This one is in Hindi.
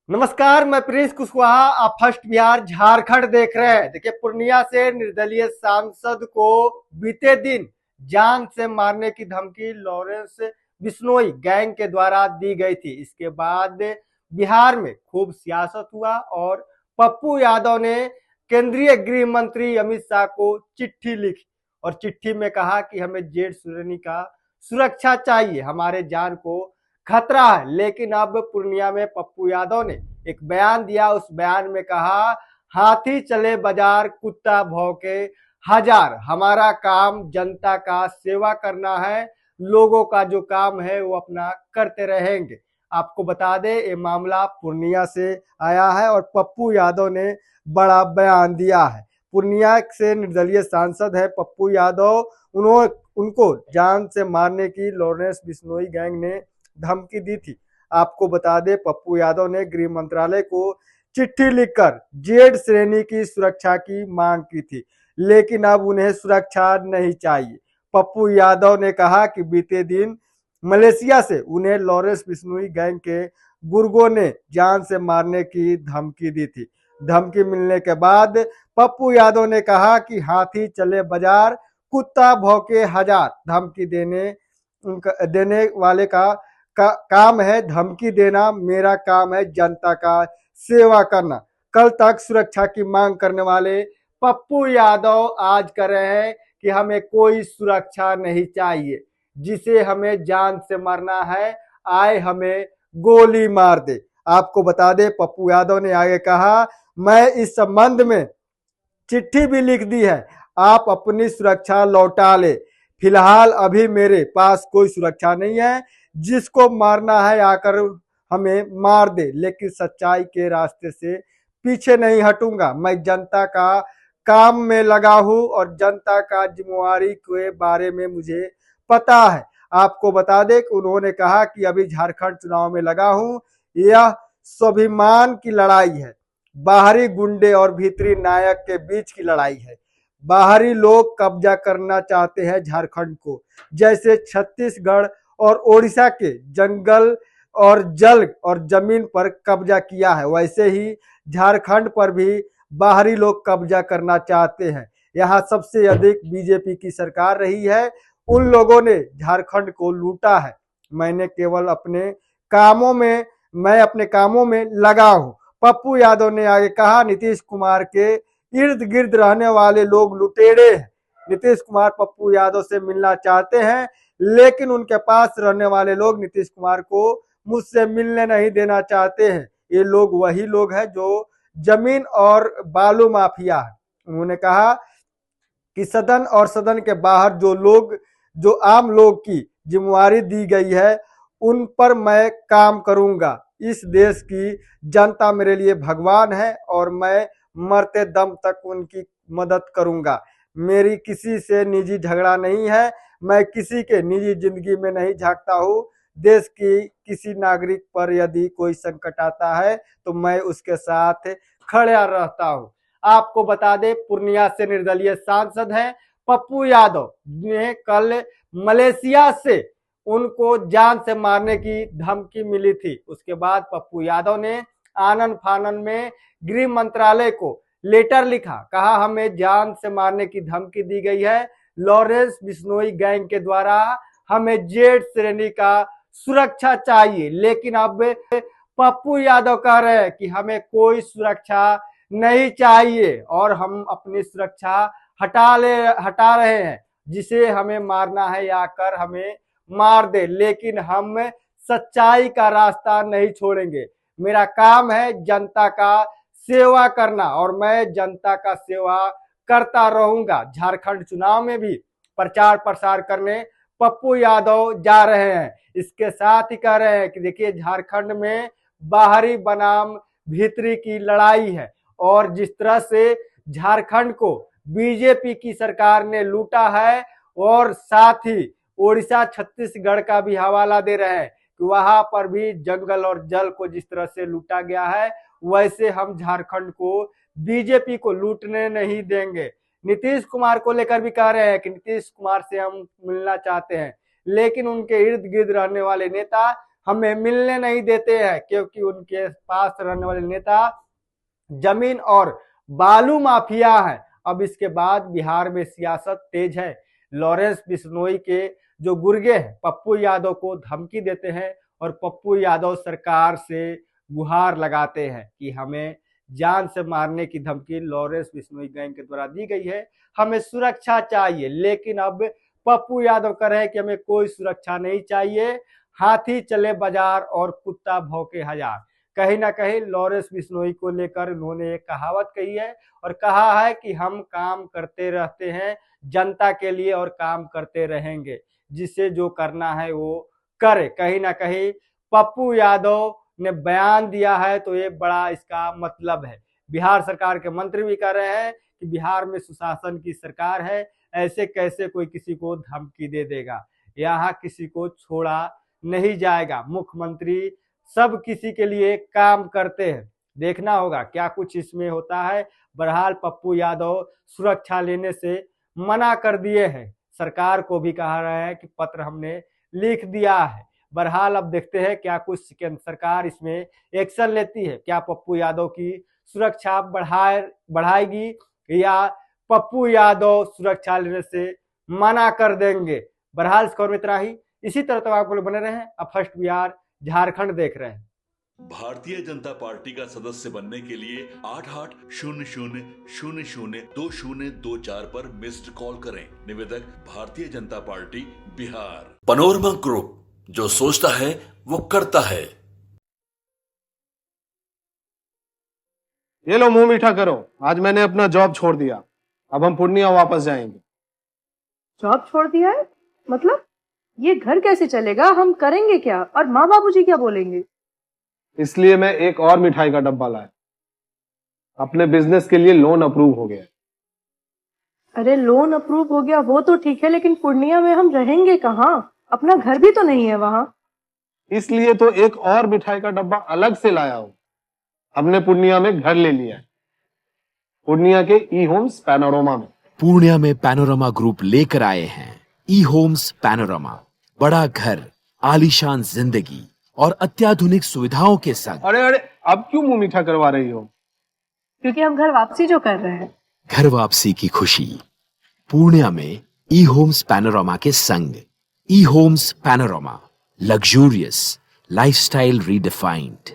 नमस्कार, मैं प्रिंस कुशवाहा। आप फर्स्ट बिहार झारखंड देख रहे हैं। देखिए, पूर्णिया से निर्दलीय सांसद को बीते दिन जान से मारने की धमकी लॉरेंस बिश्नोई गैंग के द्वारा दी गई थी। इसके बाद बिहार में खूब सियासत हुआ और पप्पू यादव ने केंद्रीय गृह मंत्री अमित शाह को चिट्ठी लिखी और चिट्ठी में कहा कि हमें जेड श्रेणी का सुरक्षा चाहिए, हमारे जान को खतरा है। लेकिन अब पूर्णिया में पप्पू यादव ने एक बयान दिया। उस बयान में कहा, हाथी चले बाजार कुत्ता भौंके हजार, हमारा काम जनता का सेवा करना है, लोगों का जो काम है वो अपना करते रहेंगे। आपको बता दें, ये मामला पूर्णिया से आया है और पप्पू यादव ने बड़ा बयान दिया है। पूर्णिया से निर्दलीय सांसद है पप्पू यादव। उनको जान से मारने की लॉरेंस बिश्नोई गैंग ने धमकी दी थी। आपको बता दें, पप्पू यादव ने गृह मंत्रालय को चिट्ठी लिखकर जेड श्रेणी की सुरक्षा की मांग की थी, लेकिन अब उन्हें सुरक्षा नहीं चाहिए। पप्पू यादव ने कहा कि बीते दिन मलेशिया से उन्हें लॉरेंस बिश्नोई गैंग के गुर्गों ने जान से मारने की धमकी दी थी। धमकी मिलने के बाद पप्पू यादव ने कहा कि हाथी चले बाजार कुत्ता भौंके हजार, धमकी देने वाले का काम है धमकी देना, मेरा काम है जनता का सेवा करना। कल तक सुरक्षा की मांग करने वाले पप्पू यादव आज कर रहे हैं कि हमें कोई सुरक्षा नहीं चाहिए, जिसे हमें जान से मरना है आए हमें गोली मार दे। आपको बता दे, पप्पू यादव ने आगे कहा, मैं इस संबंध में चिट्ठी भी लिख दी है, आप अपनी सुरक्षा लौटा ले। फिलहाल अभी मेरे पास कोई सुरक्षा नहीं है, जिसको मारना है आकर हमें मार दे, लेकिन सच्चाई के रास्ते से पीछे नहीं हटूंगा। मैं जनता का काम में लगा हूं और जनता का जिम्मेवारी के बारे में मुझे पता है। आपको बता दें कि उन्होंने कहा कि अभी झारखंड चुनाव में लगा हूं, यह स्वाभिमान की लड़ाई है, बाहरी गुंडे और भीतरी नायक के बीच की लड़ाई है। बाहरी लोग कब्जा करना चाहते हैं झारखंड को, जैसे छत्तीसगढ़ और ओडिशा के जंगल और जल और जमीन पर कब्जा किया है, वैसे ही झारखंड पर भी बाहरी लोग कब्जा करना चाहते हैं। यहाँ सबसे अधिक बीजेपी की सरकार रही है, उन लोगों ने झारखंड को लूटा है। मैंने केवल अपने कामों में लगा हूं। पप्पू यादव ने आगे कहा, नीतीश कुमार के इर्द गिर्द रहने वाले लोग लुटेरे हैं। नीतीश कुमार पप्पू यादव से मिलना चाहते हैं, लेकिन उनके पास रहने वाले लोग नीतीश कुमार को मुझसे मिलने नहीं देना चाहते हैं। ये लोग वही लोग हैं जो जमीन और बालू माफिया है। उन्होंने कहा कि सदन और सदन के बाहर जो आम लोग की जिम्मेवारी दी गई है, उन पर मैं काम करूंगा। इस देश की जनता मेरे लिए भगवान है और मैं मरते दम तक उनकी मदद करूंगा। मेरी किसी से निजी झगड़ा नहीं है, मैं किसी के निजी जिंदगी में नहीं झांकता हूँ। देश की किसी नागरिक पर यदि कोई संकट आता है तो मैं उसके साथ खड़ा रहता हूँ। आपको बता दें, पूर्णिया से निर्दलीय सांसद हैं पप्पू यादव ने कल मलेशिया से उनको जान से मारने की धमकी मिली थी। उसके बाद पप्पू यादव ने आनन फानन में गृह मंत्रालय को लेटर लिखा, कहा हमें जान से मारने की धमकी दी गई है लॉरेंस बिश्नोई गैंग के द्वारा, हमें जेड श्रेणी का सुरक्षा चाहिए। लेकिन अब पप्पू यादव कह रहे हैं कि हमें कोई सुरक्षा नहीं चाहिए और हम अपनी सुरक्षा हटा रहे हैं, जिसे हमें मारना है या कर हमें मार दे, लेकिन हम सच्चाई का रास्ता नहीं छोड़ेंगे। मेरा काम है जनता का सेवा करना और मैं जनता का सेवा करता रहूंगा। झारखंड चुनाव में भी प्रचार प्रसार करने पप्पू यादव जा रहे हैं। इसके साथ ही कह रहे हैं कि देखिए, झारखंड में बाहरी बनाम भीतरी की लड़ाई है और जिस तरह से झारखंड को बीजेपी की सरकार ने लूटा है और साथ ही ओडिशा छत्तीसगढ़ का भी हवाला दे रहे हैं कि वहां पर भी जंगल और जल को जिस तरह से लूटा गया है, वैसे हम झारखंड को बीजेपी को लूटने नहीं देंगे। नीतीश कुमार को लेकर भी कह रहे हैं कि नीतीश कुमार से हम मिलना चाहते हैं, लेकिन उनके इर्द गिर्द रहने वाले नेता हमें मिलने नहीं देते हैं, क्योंकि उनके पास रहने वाले नेता जमीन और बालू माफिया है। अब इसके बाद बिहार में सियासत तेज है। लॉरेंस बिश्नोई के जो गुर्गे हैं पप्पू यादव को धमकी देते हैं और पप्पू यादव सरकार से गुहार लगाते हैं कि हमें जान से मारने की धमकी लॉरेंस बिश्नोई गैंग के द्वारा दी गई है, हमें सुरक्षा चाहिए। लेकिन अब पप्पू यादव कह रहे हैं कि हमें कोई सुरक्षा नहीं चाहिए, हाथी चले बाजार और कुत्ता भौंके हजार। कहीं ना कहीं लॉरेंस बिश्नोई को लेकर उन्होंने एक कहावत कही है और कहा है कि हम काम करते रहते हैं जनता के लिए और काम करते रहेंगे, जिसे जो करना है वो करे। कहीं ना कहीं पप्पू यादव ने बयान दिया है तो ये बड़ा इसका मतलब है। बिहार सरकार के मंत्री भी कह रहे हैं कि बिहार में सुशासन की सरकार है, ऐसे कैसे कोई किसी को धमकी दे देगा, यहाँ किसी को छोड़ा नहीं जाएगा। मुख्यमंत्री सब किसी के लिए काम करते हैं, देखना होगा क्या कुछ इसमें होता है। बहरहाल पप्पू यादव सुरक्षा लेने से मना कर दिए हैं, सरकार को भी कहा रहा है कि पत्र हमने लिख दिया है। बहरहाल अब देखते हैं क्या कुछ सरकार इसमें एक्शन लेती है, क्या पप्पू यादव की सुरक्षा बढ़ाएगी या पप्पू यादव सुरक्षा लेने से मना कर देंगे। बहरहाल इस खबर में इतना ही। इसी तरह तक आप लोग बने रहें। अब फर्स्ट बिहार झारखंड देख रहे हैं। भारतीय जनता पार्टी का सदस्य बनने के लिए 8800002024 पर मिस्ड कॉल करें। निवेदक Bharatiya Janata party Bihar. Panorama group, जो सोचता है वो करता है। ये लो मुंह मीठा करो, आज मैंने अपना जॉब छोड़ दिया, अब हम पूर्णिया वापस जाएंगे। जॉब छोड़ दिया है? मतलब ये घर कैसे चलेगा, हम करेंगे क्या और माँ बाबूजी क्या बोलेंगे? इसलिए मैं एक और मिठाई का डब्बा लाया, अपने बिजनेस के लिए लोन अप्रूव हो गया। अरे लोन अप्रूव हो गया वो तो ठीक है, लेकिन पूर्णिया में हम रहेंगे कहाँ? अपना घर भी तो नहीं है वहाँ। इसलिए तो एक और मिठाई का डब्बा अलग से लाया हूं। हमने पूर्णिया में घर ले लिया है, पूर्णिया के ई होम्स पैनोरमा में। पूर्णिया में पैनोरमा ग्रुप लेकर आए हैं ई होम्स पैनोरमा। बड़ा घर, आलीशान जिंदगी और अत्याधुनिक सुविधाओं के संग। अरे अब क्यों मुंह मीठा करवा रही हो? क्योंकि हम घर वापसी जो कर रहे हैं। घर वापसी की खुशी पूर्णिया में ई होम्स पैनोरमा के संग। E Homes Panorama, luxurious lifestyle redefined.